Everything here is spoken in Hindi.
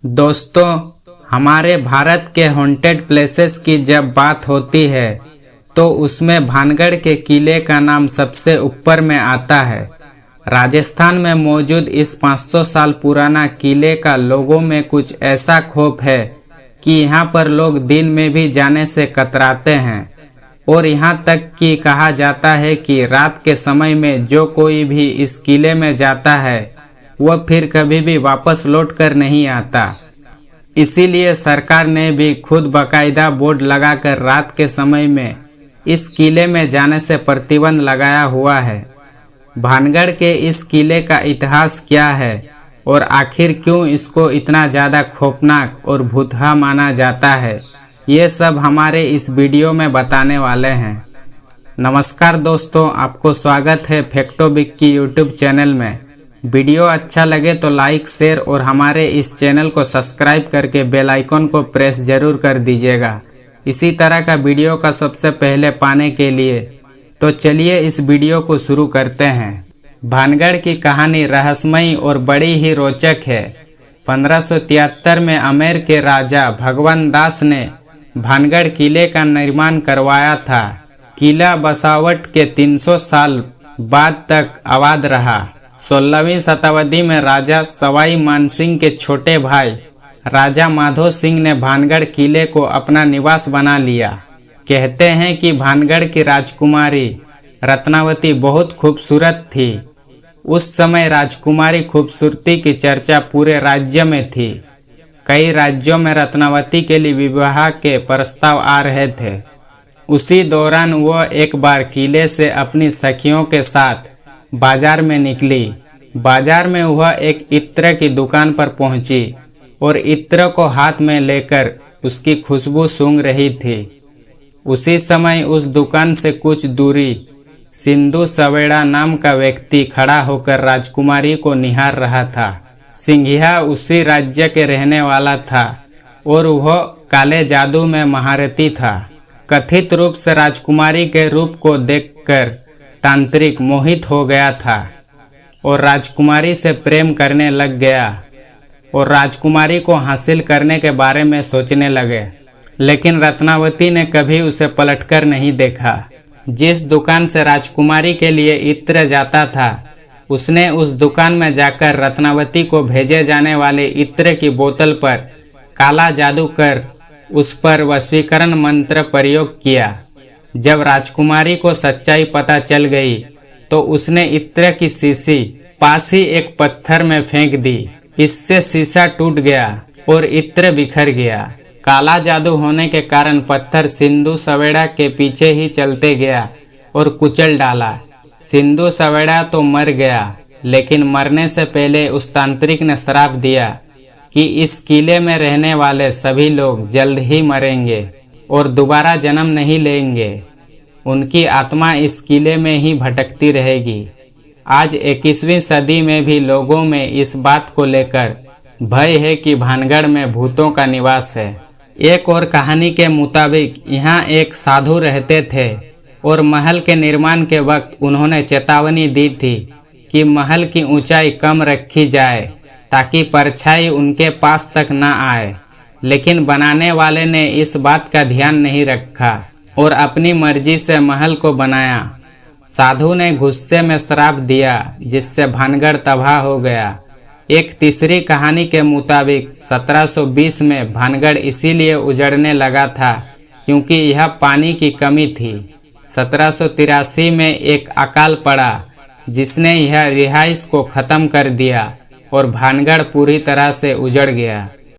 दोस्तों, हमारे भारत के हॉन्टेड प्लेसेस की जब बात होती है तो उसमें भानगढ़ के किले का नाम सबसे ऊपर में आता है। राजस्थान में मौजूद इस 500 साल पुराना किले का लोगों में कुछ ऐसा खौफ है कि यहाँ पर लोग दिन में भी जाने से कतराते हैं और यहाँ तक कि कहा जाता है कि रात के समय में जो कोई भी इस किले में जाता है वह फिर कभी भी वापस लौट कर नहीं आता। इसीलिए सरकार ने भी खुद बाकायदा बोर्ड लगाकर रात के समय में इस किले में जाने से प्रतिबंध लगाया हुआ है। भानगढ़ के इस किले का इतिहास क्या है और आखिर क्यों इसको इतना ज़्यादा खौफनाक और भूतहा माना जाता है, ये सब हमारे इस वीडियो में बताने वाले हैं। नमस्कार दोस्तों, आपको स्वागत है फैक्टोबिक की यूट्यूब चैनल में। वीडियो अच्छा लगे तो लाइक, शेयर और हमारे इस चैनल को सब्सक्राइब करके बेल आइकन को प्रेस जरूर कर दीजिएगा इसी तरह का वीडियो का सबसे पहले पाने के लिए। तो चलिए इस वीडियो को शुरू करते हैं। भानगढ़ की कहानी रहस्यमयी और बड़ी ही रोचक है। 1573 में आमेर के राजा भगवान दास ने भानगढ़ किले का निर्माण करवाया था। किला बसावट के 300 साल बाद तक आबाद रहा। 16वीं शताब्दी में राजा सवाई मानसिंह के छोटे भाई राजा माधो सिंह ने भानगढ़ किले को अपना निवास बना लिया। कहते हैं कि भानगढ़ की राजकुमारी रत्नावती बहुत खूबसूरत थी। उस समय राजकुमारी खूबसूरती की चर्चा पूरे राज्य में थी। कई राज्यों में रत्नावती के लिए विवाह के प्रस्ताव आ रहे थे। उसी दौरान वह एक बार किले से अपनी सखियों के साथ बाजार में निकली। बाजार में वह एक इत्र की दुकान पर पहुंची और इत्र को हाथ में लेकर उसकी खुशबू सूंघ रही थी। उसी समय उस दुकान से कुछ दूरी सिंधु सवेड़ा नाम का व्यक्ति खड़ा होकर राजकुमारी को निहार रहा था। सिंघिया उसी राज्य के रहने वाला था और वह काले जादू में महारथी था। कथित रूप से राजकुमारी के रूप को देखकर तांत्रिक मोहित हो गया था और राजकुमारी से प्रेम करने लग गया और राजकुमारी को हासिल करने के बारे में सोचने लगे। लेकिन रत्नावती ने कभी उसे पलटकर नहीं देखा। जिस दुकान से राजकुमारी के लिए इत्र जाता था उसने उस दुकान में जाकर रत्नावती को भेजे जाने वाले इत्र की बोतल पर काला जादू कर उस पर वशीकरण मंत्र प्रयोग किया। जब राजकुमारी को सच्चाई पता चल गई तो उसने इत्र की शीशी पास ही एक पत्थर में फेंक दी। इससे शीशा टूट गया और इत्र बिखर गया। काला जादू होने के कारण पत्थर सिंधु सवेड़ा के पीछे ही चलते गया और कुचल डाला। सिंधु सवेड़ा तो मर गया, लेकिन मरने से पहले उस तांत्रिक ने श्राप दिया कि इस किले में रहने वाले सभी लोग जल्द ही मरेंगे और दोबारा जन्म नहीं लेंगे। उनकी आत्मा इस किले में ही भटकती रहेगी। आज 21वीं सदी में भी लोगों में इस बात को लेकर भय है कि भानगढ़ में भूतों का निवास है। एक और कहानी के मुताबिक यहाँ एक साधु रहते थे और महल के निर्माण के वक्त उन्होंने चेतावनी दी थी कि महल की ऊंचाई कम रखी जाए ताकि परछाई उनके पास तक न आए। लेकिन बनाने वाले ने इस बात का ध्यान नहीं रखा और अपनी मर्जी से महल को बनाया। साधु ने गुस्से में श्राप दिया जिससे भानगढ़ तबाह हो गया। एक तीसरी कहानी के मुताबिक 1720 में भानगढ़ इसीलिए उजड़ने लगा था क्योंकि यह पानी की कमी थी। 1783 में एक अकाल पड़ा जिसने यह रिहाइश को खत्म कर दिया और भानगढ़ पूरी तरह से उजड़ गया।